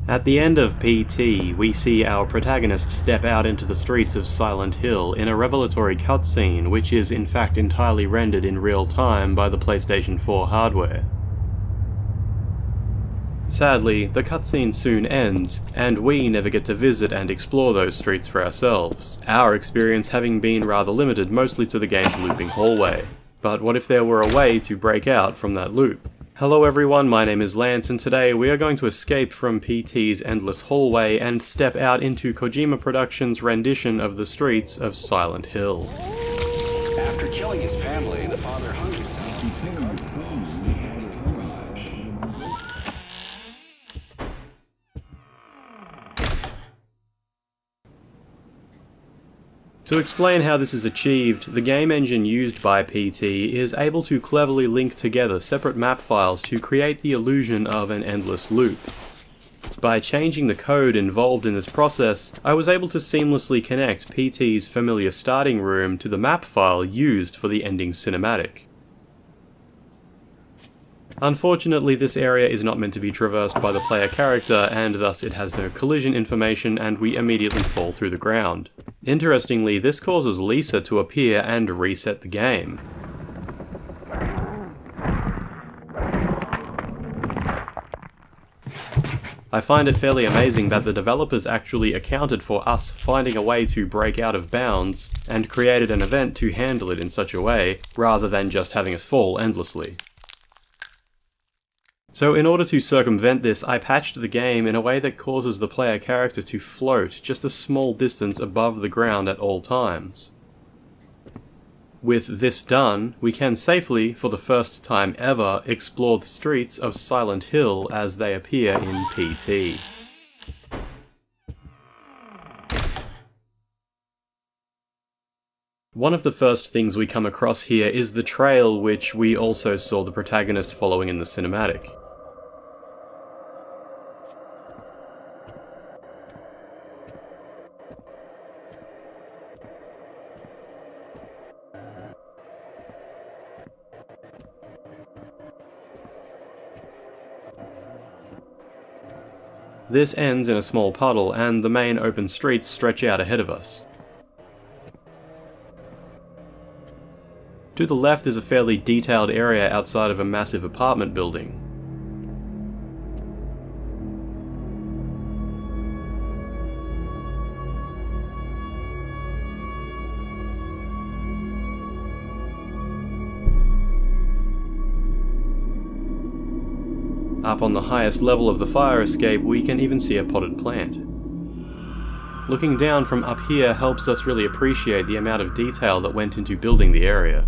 At the end of PT, we see our protagonist step out into the streets of Silent Hill in a revelatory cutscene which is in fact entirely rendered in real time by the PlayStation 4 hardware. Sadly, the cutscene soon ends, and we never get to visit and explore those streets for ourselves, our experience having been rather limited mostly to the game's looping hallway. But what if there were a way to break out from that loop? Hello everyone, my name is Lance, and today we are going to escape from PT's endless hallway and step out into Kojima Productions' rendition of the streets of Silent Hill. After killing his family, the father hung himself. To explain how this is achieved, the game engine used by PT is able to cleverly link together separate map files to create the illusion of an endless loop. By changing the code involved in this process, I was able to seamlessly connect PT's familiar starting room to the map file used for the ending cinematic. Unfortunately, this area is not meant to be traversed by the player character, and thus it has no collision information and we immediately fall through the ground. Interestingly, this causes Lisa to appear and reset the game. I find it fairly amazing that the developers actually accounted for us finding a way to break out of bounds, and created an event to handle it in such a way, rather than just having us fall endlessly. So in order to circumvent this, I patched the game in a way that causes the player character to float just a small distance above the ground at all times. With this done, we can safely, for the first time ever, explore the streets of Silent Hill as they appear in PT. One of the first things we come across here is the trail which we also saw the protagonist following in the cinematic. This ends in a small puddle, and the main open streets stretch out ahead of us. To the left is a fairly detailed area outside of a massive apartment building. Up on the highest level of the fire escape, we can even see a potted plant. Looking down from up here helps us really appreciate the amount of detail that went into building the area.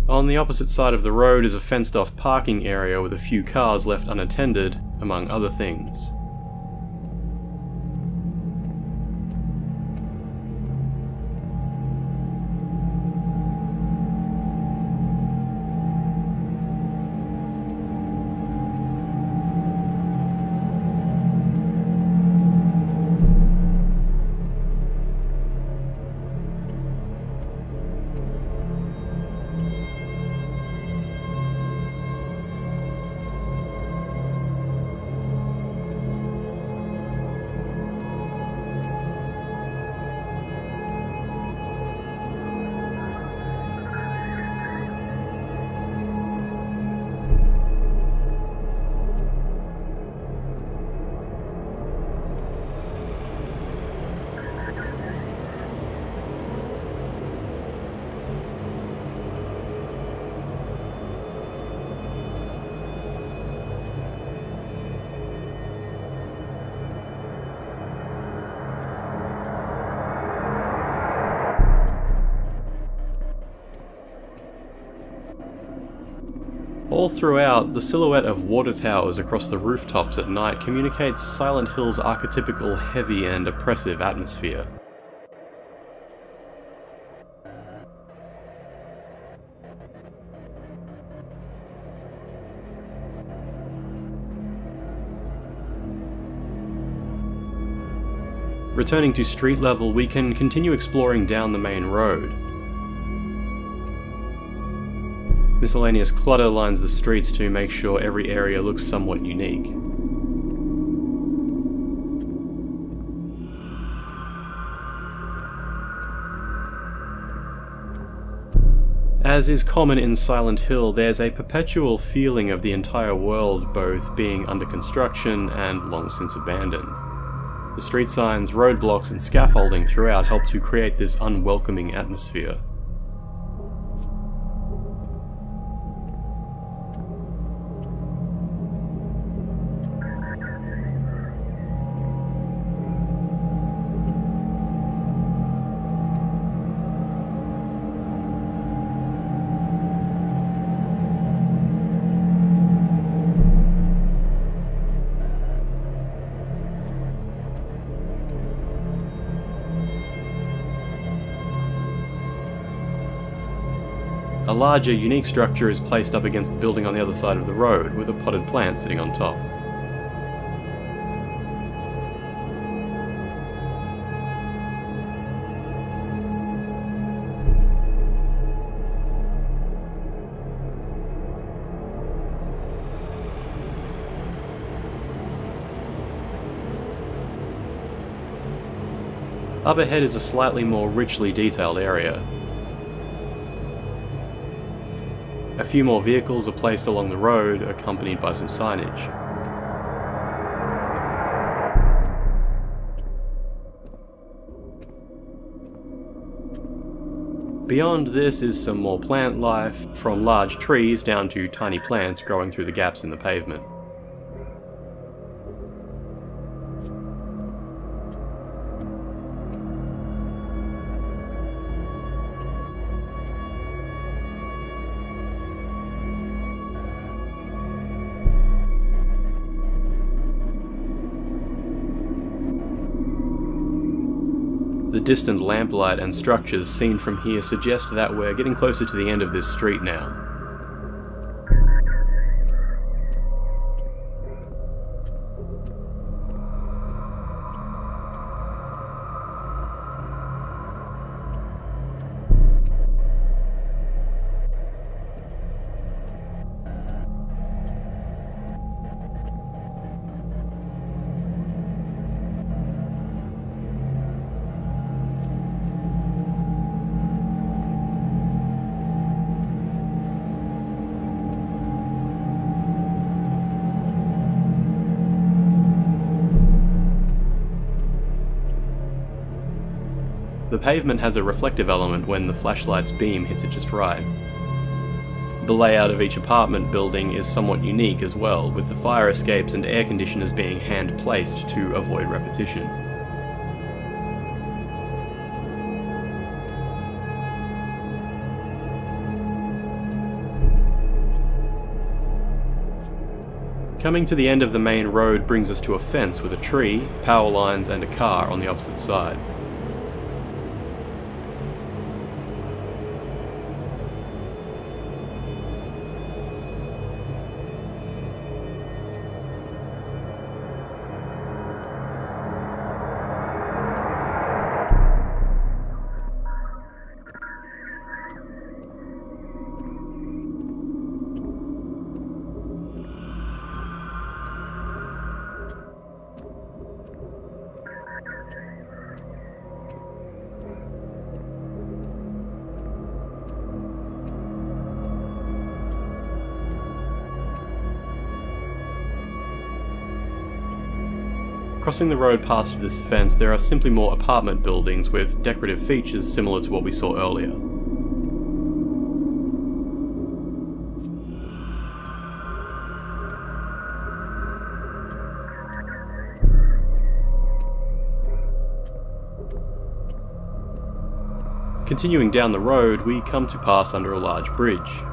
On the opposite side of the road is a fenced-off parking area with a few cars left unattended, among other things. All throughout, the silhouette of water towers across the rooftops at night communicates Silent Hill's archetypical heavy and oppressive atmosphere. Returning to street level, we can continue exploring down the main road. Miscellaneous clutter lines the streets to make sure every area looks somewhat unique. As is common in Silent Hill, there's a perpetual feeling of the entire world both being under construction and long since abandoned. The street signs, roadblocks, and scaffolding throughout help to create this unwelcoming atmosphere. A larger, unique structure is placed up against the building on the other side of the road, with a potted plant sitting on top. Up ahead is a slightly more richly detailed area. A few more vehicles are placed along the road, accompanied by some signage. Beyond this is some more plant life, from large trees down to tiny plants growing through the gaps in the pavement. The distant lamplight and structures seen from here suggest that we're getting closer to the end of this street now. The pavement has a reflective element when the flashlight's beam hits it just right. The layout of each apartment building is somewhat unique as well, with the fire escapes and air conditioners being hand-placed to avoid repetition. Coming to the end of the main road brings us to a fence with a tree, power lines, and a car on the opposite side. Crossing the road past this fence, there are simply more apartment buildings with decorative features similar to what we saw earlier. Continuing down the road, we come to pass under a large bridge.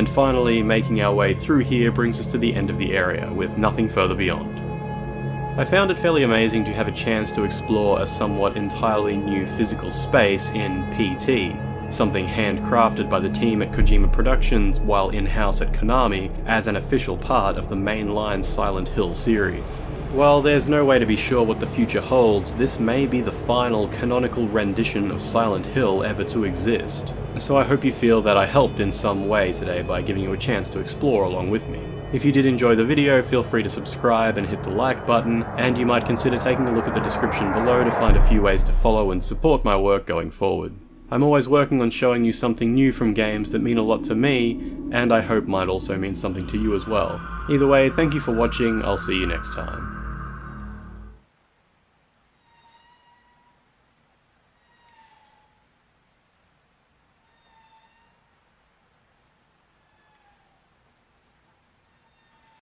And finally, making our way through here brings us to the end of the area, with nothing further beyond. I found it fairly amazing to have a chance to explore a somewhat entirely new physical space in PT, something handcrafted by the team at Kojima Productions while in-house at Konami as an official part of the mainline Silent Hill series. While there's no way to be sure what the future holds, this may be the final canonical rendition of Silent Hill ever to exist. So I hope you feel that I helped in some way today by giving you a chance to explore along with me. If you did enjoy the video, feel free to subscribe and hit the like button, and you might consider taking a look at the description below to find a few ways to follow and support my work going forward. I'm always working on showing you something new from games that mean a lot to me, and I hope might also mean something to you as well. Either way, thank you for watching, I'll see you next time.